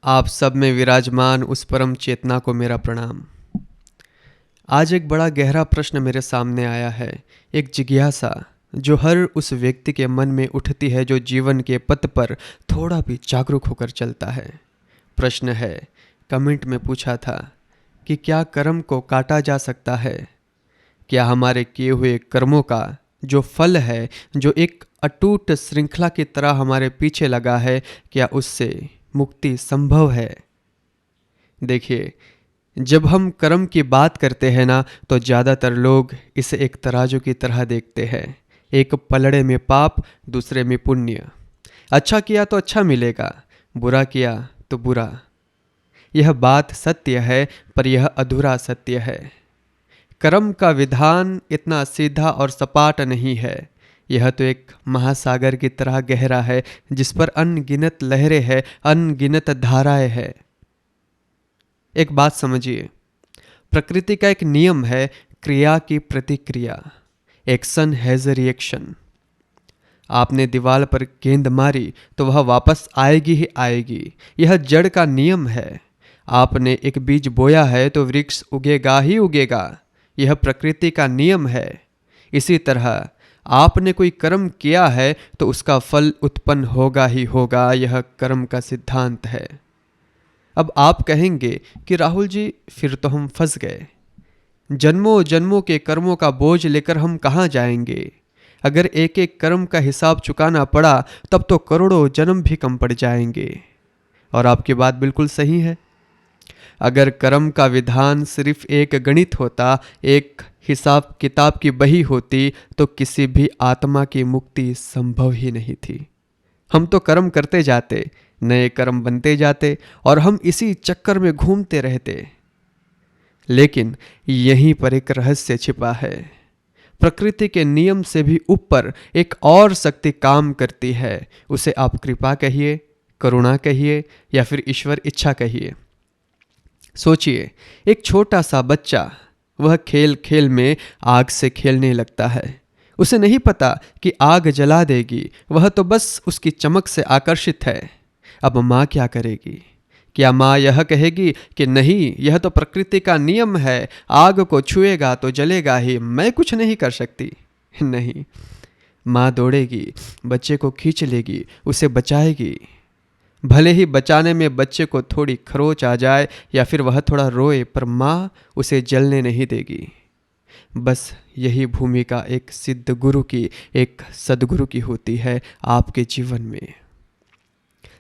आप सब में विराजमान उस परम चेतना को मेरा प्रणाम। आज एक बड़ा गहरा प्रश्न मेरे सामने आया है, एक जिज्ञासा जो हर उस व्यक्ति के मन में उठती है जो जीवन के पथ पर थोड़ा भी जागरूक होकर चलता है। प्रश्न है, कमेंट में पूछा था कि क्या कर्म को काटा जा सकता है? क्या हमारे किए हुए कर्मों का जो फल है, जो एक अटूट श्रृंखला की तरह हमारे पीछे लगा है, क्या उससे मुक्ति संभव है? देखिए, जब हम कर्म की बात करते हैं ना, तो ज़्यादातर लोग इसे एक तराजू की तरह देखते हैं। एक पलड़े में पाप, दूसरे में पुण्य। अच्छा किया तो अच्छा मिलेगा, बुरा किया तो बुरा। यह बात सत्य है, पर यह अधूरा सत्य है। कर्म का विधान इतना सीधा और सपाट नहीं है। यह तो एक महासागर की तरह गहरा है, जिस पर अनगिनत लहरें हैं, अनगिनत धाराएं हैं। एक बात समझिए, प्रकृति का एक नियम है, क्रिया की प्रतिक्रिया। Action has a reaction. आपने दीवार पर गेंद मारी तो वह वापस आएगी ही आएगी। यह जड़ का नियम है। आपने एक बीज बोया है तो वृक्ष उगेगा ही उगेगा। यह प्रकृति का नियम है। इसी तरह आपने कोई कर्म किया है तो उसका फल उत्पन्न होगा ही होगा। यह कर्म का सिद्धांत है। अब आप कहेंगे कि राहुल जी, फिर तो हम फंस गए। जन्मों जन्मों के कर्मों का बोझ लेकर हम कहाँ जाएंगे? अगर एक एक कर्म का हिसाब चुकाना पड़ा तब तो करोड़ों जन्म भी कम पड़ जाएंगे। और आपकी बात बिल्कुल सही है। अगर कर्म का विधान सिर्फ एक गणित होता, एक हिसाब किताब की बही होती, तो किसी भी आत्मा की मुक्ति संभव ही नहीं थी। हम तो कर्म करते जाते, नए कर्म बनते जाते और हम इसी चक्कर में घूमते रहते। लेकिन यहीं पर एक रहस्य छिपा है। प्रकृति के नियम से भी ऊपर एक और शक्ति काम करती है। उसे आप कृपा कहिए, करुणा कहिए या फिर ईश्वर इच्छा कहिए। सोचिए, एक छोटा सा बच्चा, वह खेल खेल में आग से खेलने लगता है। उसे नहीं पता कि आग जला देगी, वह तो बस उसकी चमक से आकर्षित है। अब माँ क्या करेगी? क्या माँ यह कहेगी कि नहीं, यह तो प्रकृति का नियम है, आग को छुएगा तो जलेगा ही, मैं कुछ नहीं कर सकती? नहीं, माँ दौड़ेगी, बच्चे को खींच लेगी, उसे बचाएगी। भले ही बचाने में बच्चे को थोड़ी खरोच आ जाए या फिर वह थोड़ा रोए, पर माँ उसे जलने नहीं देगी। बस यही भूमिका एक सिद्ध गुरु की, एक सद्गुरु की होती है आपके जीवन में।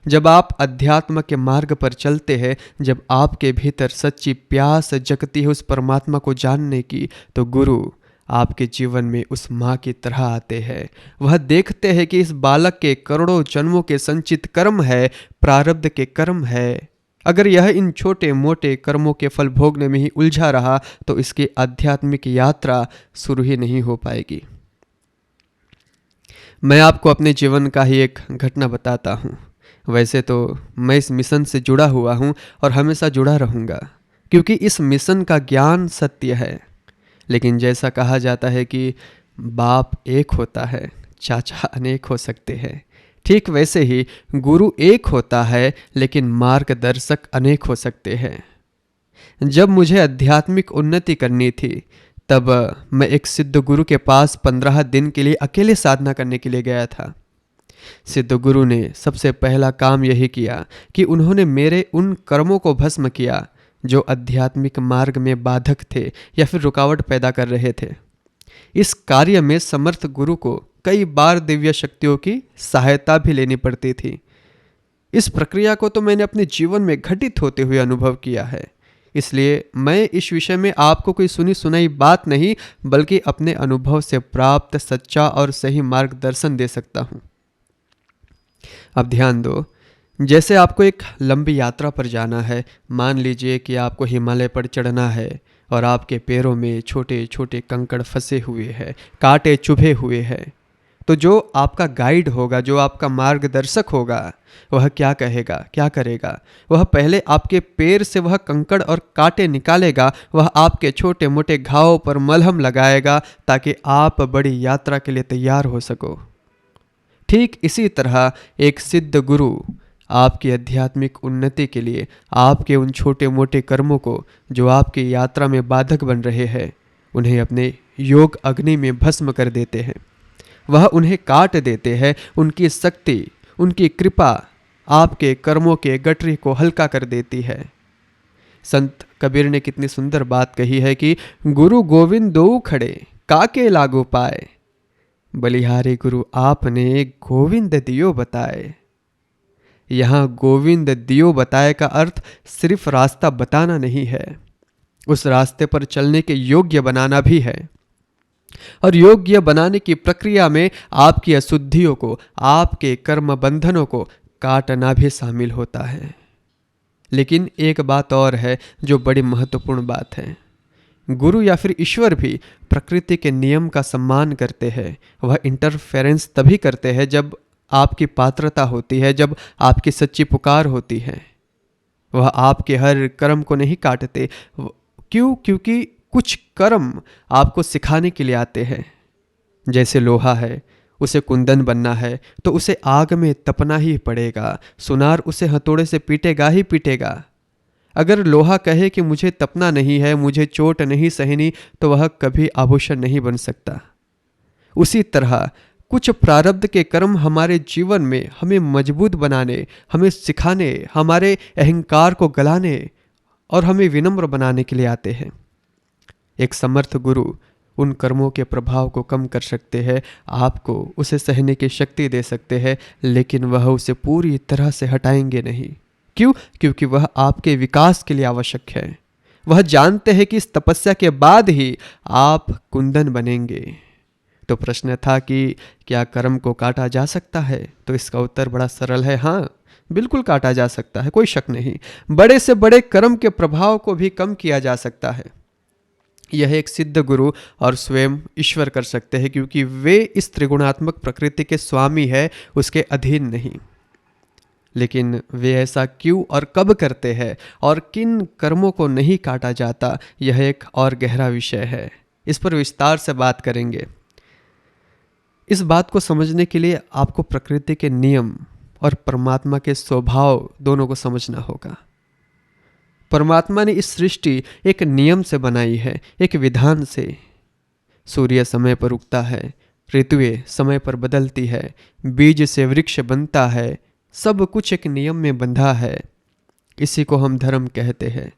जब आप अध्यात्म के मार्ग पर चलते हैं, जब आपके भीतर सच्ची प्यास जगती है उस परमात्मा को जानने की, तो गुरु आपके जीवन में उस माँ की तरह आते हैं। वह देखते हैं कि इस बालक के करोड़ों जन्मों के संचित कर्म है, प्रारब्ध के कर्म है। अगर यह इन छोटे मोटे कर्मों के फल भोगने में ही उलझा रहा तो इसकी आध्यात्मिक यात्रा शुरू ही नहीं हो पाएगी। मैं आपको अपने जीवन का ही एक घटना बताता हूँ। वैसे तो मैं इस मिशन से जुड़ा हुआ हूँ और हमेशा जुड़ा रहूँगा, क्योंकि इस मिशन का ज्ञान सत्य है। लेकिन जैसा कहा जाता है कि बाप एक होता है, चाचा अनेक हो सकते हैं, ठीक वैसे ही गुरु एक होता है, लेकिन मार्गदर्शक अनेक हो सकते हैं। जब मुझे आध्यात्मिक उन्नति करनी थी, तब मैं एक सिद्ध गुरु के पास 15 दिन के लिए अकेले साधना करने के लिए गया था। सिद्ध गुरु ने सबसे पहला काम यही किया कि उन्होंने मेरे उन कर्मों को भस्म किया जो आध्यात्मिक मार्ग में बाधक थे या फिर रुकावट पैदा कर रहे थे। इस कार्य में समर्थ गुरु को कई बार दिव्य शक्तियों की सहायता भी लेनी पड़ती थी। इस प्रक्रिया को तो मैंने अपने जीवन में घटित होते हुए अनुभव किया है। इसलिए मैं इस विषय में आपको कोई सुनी सुनाई बात नहीं, बल्कि अपने अनुभव से प्राप्त सच्चा और सही मार्गदर्शन दे सकता हूँ। अब ध्यान दो, जैसे आपको एक लंबी यात्रा पर जाना है। मान लीजिए कि आपको हिमालय पर चढ़ना है और आपके पैरों में छोटे छोटे कंकड़ फंसे हुए हैं, कांटे चुभे हुए हैं। तो जो आपका गाइड होगा, जो आपका मार्गदर्शक होगा, वह क्या कहेगा, क्या करेगा? वह पहले आपके पैर से वह कंकड़ और कांटे निकालेगा। वह आपके छोटे मोटे घावों पर मलहम लगाएगा ताकि आप बड़ी यात्रा के लिए तैयार हो सको। ठीक इसी तरह एक सिद्ध गुरु आपकी आध्यात्मिक उन्नति के लिए आपके उन छोटे मोटे कर्मों को जो आपकी यात्रा में बाधक बन रहे हैं, उन्हें अपने योग अग्नि में भस्म कर देते हैं। वह उन्हें काट देते हैं। उनकी शक्ति, उनकी कृपा आपके कर्मों के गठरी को हल्का कर देती है। संत कबीर ने कितनी सुंदर बात कही है कि गुरु गोविंद दो खड़े काके लागू पाए, बलिहारी गुरु आपने गोविंद दियो बताए। यहाँ गोविंद दियो बताए का अर्थ सिर्फ रास्ता बताना नहीं है, उस रास्ते पर चलने के योग्य बनाना भी है। और योग्य बनाने की प्रक्रिया में आपकी अशुद्धियों को, आपके कर्म बंधनों को काटना भी शामिल होता है। लेकिन एक बात और है जो बड़ी महत्वपूर्ण बात है। गुरु या फिर ईश्वर भी प्रकृति के नियम का सम्मान करते हैं। वह इंटरफेरेंस तभी करते हैं जब आपकी पात्रता होती है, जब आपकी सच्ची पुकार होती है। वह आपके हर कर्म को नहीं काटते। क्यों? क्योंकि कुछ कर्म आपको सिखाने के लिए आते हैं। जैसे लोहा है, उसे कुंदन बनना है तो उसे आग में तपना ही पड़ेगा। सुनार उसे हथौड़े से पीटेगा ही पीटेगा। अगर लोहा कहे कि मुझे तपना नहीं है, मुझे चोट नहीं सहनी, तो वह कभी आभूषण नहीं बन सकता। उसी तरह कुछ प्रारब्ध के कर्म हमारे जीवन में हमें मजबूत बनाने, हमें सिखाने, हमारे अहंकार को गलाने और हमें विनम्र बनाने के लिए आते हैं। एक समर्थ गुरु उन कर्मों के प्रभाव को कम कर सकते हैं, आपको उसे सहने की शक्ति दे सकते हैं, लेकिन वह उसे पूरी तरह से हटाएंगे नहीं। क्यों? क्योंकि वह आपके विकास के लिए आवश्यक है। वह जानते हैं कि इस तपस्या के बाद ही आप कुंदन बनेंगे। तो प्रश्न था कि क्या कर्म को काटा जा सकता है? तो इसका उत्तर बड़ा सरल है, हाँ, बिल्कुल काटा जा सकता है, कोई शक नहीं। बड़े से बड़े कर्म के प्रभाव को भी कम किया जा सकता है। यह एक सिद्ध गुरु और स्वयं ईश्वर कर सकते हैं, क्योंकि वे इस त्रिगुणात्मक प्रकृति के स्वामी है, उसके अधीन नहीं। लेकिन वे ऐसा क्यों और कब करते हैं और किन कर्मों को नहीं काटा जाता, यह एक और गहरा विषय है। इस पर विस्तार से बात करेंगे। इस बात को समझने के लिए आपको प्रकृति के नियम और परमात्मा के स्वभाव दोनों को समझना होगा। परमात्मा ने इस सृष्टि एक नियम से बनाई है, एक विधान से। सूर्य समय पर उगता है, ऋतुएं समय पर बदलती है, बीज से वृक्ष बनता है, सब कुछ एक नियम में बंधा है। इसी को हम धर्म कहते हैं।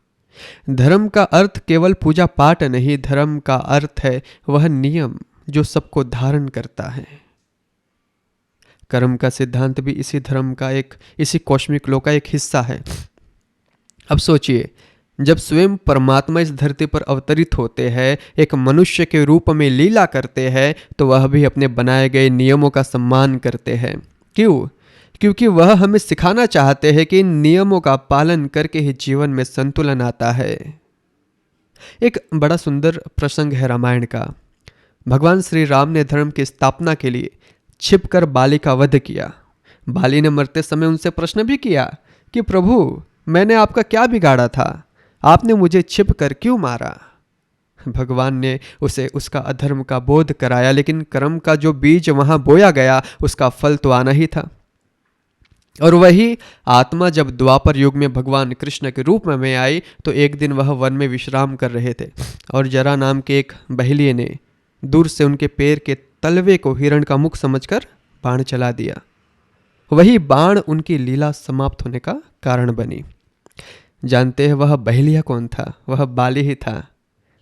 धर्म का अर्थ केवल पूजा पाठ नहीं, धर्म का अर्थ है वह नियम जो सबको धारण करता है। कर्म का सिद्धांत भी इसी धर्म का इसी कॉस्मिक लॉ का एक हिस्सा है। अब सोचिए, जब स्वयं परमात्मा इस धरती पर अवतरित होते हैं, एक मनुष्य के रूप में लीला करते हैं, तो वह भी अपने बनाए गए नियमों का सम्मान करते हैं। क्यों? क्योंकि वह हमें सिखाना चाहते हैं कि इन नियमों का पालन करके ही जीवन में संतुलन आता है। एक बड़ा सुंदर प्रसंग है रामायण का। भगवान श्री राम ने धर्म की स्थापना के लिए छिपकर बाली का वध किया। बाली ने मरते समय उनसे प्रश्न भी किया कि प्रभु, मैंने आपका क्या बिगाड़ा था? आपने मुझे छिपकर क्यों मारा? भगवान ने उसे उसका अधर्म का बोध कराया, लेकिन कर्म का जो बीज वहां बोया गया उसका फल तो आना ही था। और वही आत्मा जब द्वापर युग में भगवान कृष्ण के रूप में आई, तो एक दिन वह वन में विश्राम कर रहे थे और जरा नाम के एक बहेलिये ने दूर से उनके पैर के तलवे को हिरण का मुख समझकर बाण चला दिया। वही बाण उनकी लीला समाप्त होने का कारण बनी। जानते हैं वह बहेलिया कौन था? वह बाली ही था।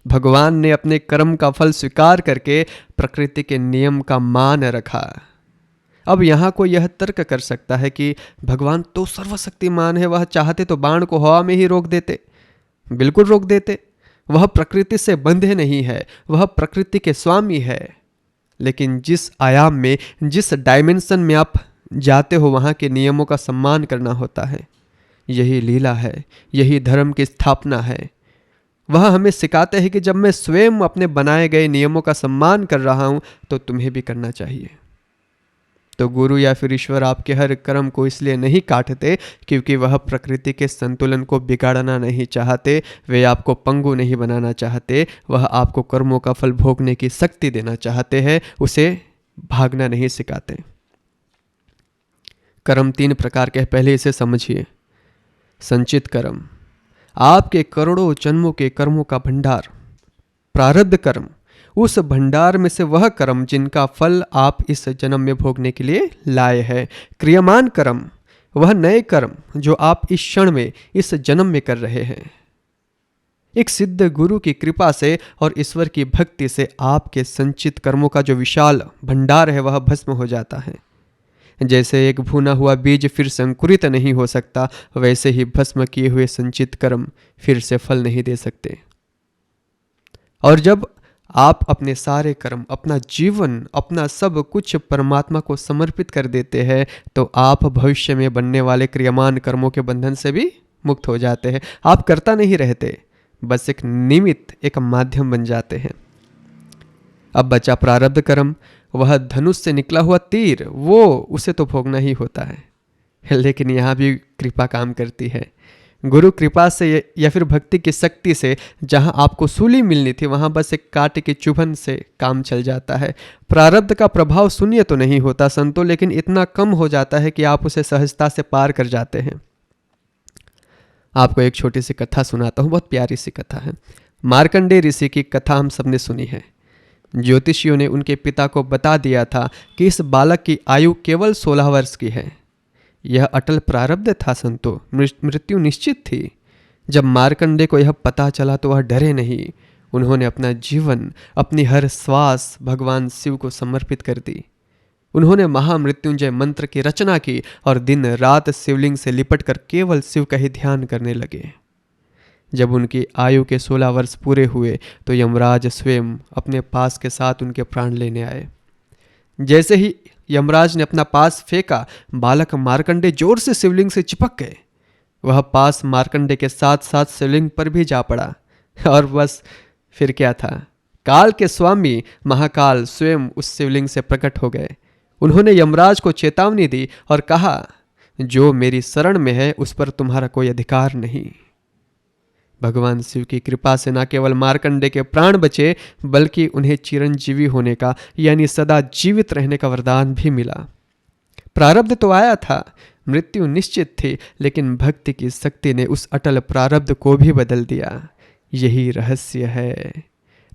भगवान ने अपने कर्म का फल स्वीकार करके प्रकृति के नियम का मान रखा। अब यहाँ को यह तर्क कर सकता है कि भगवान तो सर्वशक्तिमान है, वह चाहते तो बाण को हवा में ही रोक देते। बिल्कुल रोक देते। वह प्रकृति से बंधे नहीं है, वह प्रकृति के स्वामी है। लेकिन जिस आयाम में, जिस डायमेंशन में आप जाते हो, वहाँ के नियमों का सम्मान करना होता है। यही लीला है, यही धर्म की स्थापना है। वह हमें सिखाते हैं कि जब मैं स्वयं अपने बनाए गए नियमों का सम्मान कर रहा हूँ, तो तुम्हें भी करना चाहिए। तो गुरु या फिर ईश्वर आपके हर कर्म को इसलिए नहीं काटते क्योंकि वह प्रकृति के संतुलन को बिगाड़ना नहीं चाहते, वे आपको पंगु नहीं बनाना चाहते। वह आपको कर्मों का फल भोगने की शक्ति देना चाहते हैं, उसे भागना नहीं सिखाते। कर्म 3 प्रकार के हैं, पहले इसे समझिए। संचित कर्म, आपके करोड़ों जन्मों के कर्मों का भंडार। प्रारब्ध कर्म, उस भंडार में से वह कर्म जिनका फल आप इस जन्म में भोगने के लिए लाए हैं। क्रियमान कर्म, वह नए कर्म जो आप इस क्षण में, इस जन्म में कर रहे हैं। एक सिद्ध गुरु की कृपा से और ईश्वर की भक्ति से आपके संचित कर्मों का जो विशाल भंडार है वह भस्म हो जाता है। जैसे एक भुना हुआ बीज फिर से अंकुरित नहीं हो सकता, वैसे ही भस्म किए हुए संचित कर्म फिर से फल नहीं दे सकते। और जब आप अपने सारे कर्म, अपना जीवन, अपना सब कुछ परमात्मा को समर्पित कर देते हैं, तो आप भविष्य में बनने वाले क्रियमान कर्मों के बंधन से भी मुक्त हो जाते हैं। आप करता नहीं रहते, बस एक निमित्त, एक माध्यम बन जाते हैं। अब बचा प्रारब्ध कर्म, वह धनुष से निकला हुआ तीर, वो उसे तो भोगना ही होता है। लेकिन यहाँ भी कृपा काम करती है। गुरु कृपा से या फिर भक्ति की शक्ति से जहाँ आपको सूली मिलनी थी, वहाँ बस एक कांटे की चुभन से काम चल जाता है। प्रारब्ध का प्रभाव शून्य तो नहीं होता संतों, लेकिन इतना कम हो जाता है कि आप उसे सहजता से पार कर जाते हैं। आपको एक छोटी सी कथा सुनाता हूँ, बहुत प्यारी सी कथा है। मार्कंडेय ऋषि की कथा हम सबने सुनी है। ज्योतिषियों ने उनके पिता को बता दिया था कि इस बालक की आयु केवल 16 वर्ष की है। यह अटल प्रारब्ध था संतो, मृत्यु निश्चित थी। जब मार्कंडेय को यह पता चला तो वह डरे नहीं। उन्होंने अपना जीवन, अपनी हर श्वास भगवान शिव को समर्पित कर दी। उन्होंने महामृत्युंजय मंत्र की रचना की और दिन रात शिवलिंग से लिपटकर केवल शिव का ही ध्यान करने लगे। जब उनकी आयु के 16 वर्ष पूरे हुए तो यमराज स्वयं अपने पास के साथ उनके प्राण लेने आए। जैसे ही यमराज ने अपना पास फेंका, बालक मार्कंडेय जोर से शिवलिंग से चिपक गए। वह पास मार्कंडेय के साथ साथ शिवलिंग पर भी जा पड़ा। और बस फिर क्या था, काल के स्वामी महाकाल स्वयं उस शिवलिंग से प्रकट हो गए। उन्होंने यमराज को चेतावनी दी और कहा, जो मेरी शरण में है उस पर तुम्हारा कोई अधिकार नहीं। भगवान शिव की कृपा से न केवल मार्कंडेय के प्राण बचे, बल्कि उन्हें चिरंजीवी होने का, यानी सदा जीवित रहने का वरदान भी मिला। प्रारब्ध तो आया था, मृत्यु निश्चित थी, लेकिन भक्ति की शक्ति ने उस अटल प्रारब्ध को भी बदल दिया। यही रहस्य है।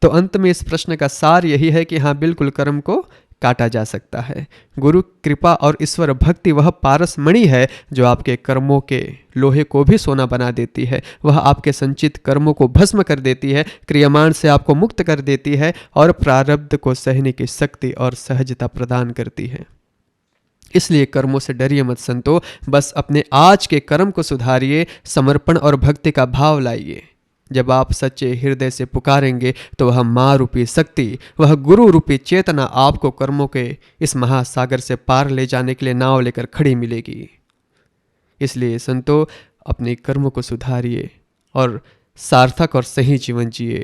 तो अंत में इस प्रश्न का सार यही है कि हाँ, बिल्कुल कर्म को काटा जा सकता है। गुरु कृपा और ईश्वर भक्ति वह पारस मणि है जो आपके कर्मों के लोहे को भी सोना बना देती है। वह आपके संचित कर्मों को भस्म कर देती है, क्रियमाण से आपको मुक्त कर देती है और प्रारब्ध को सहने की शक्ति और सहजता प्रदान करती है। इसलिए कर्मों से डरिए मत संतो, बस अपने आज के कर्म को सुधारिए, समर्पण और भक्ति का भाव लाइए। जब आप सच्चे हृदय से पुकारेंगे तो वह माँ रूपी शक्ति, वह गुरु रूपी चेतना आपको कर्मों के इस महासागर से पार ले जाने के लिए नाव लेकर खड़ी मिलेगी। इसलिए संतो, अपने कर्मों को सुधारिए और सार्थक और सही जीवन जिए।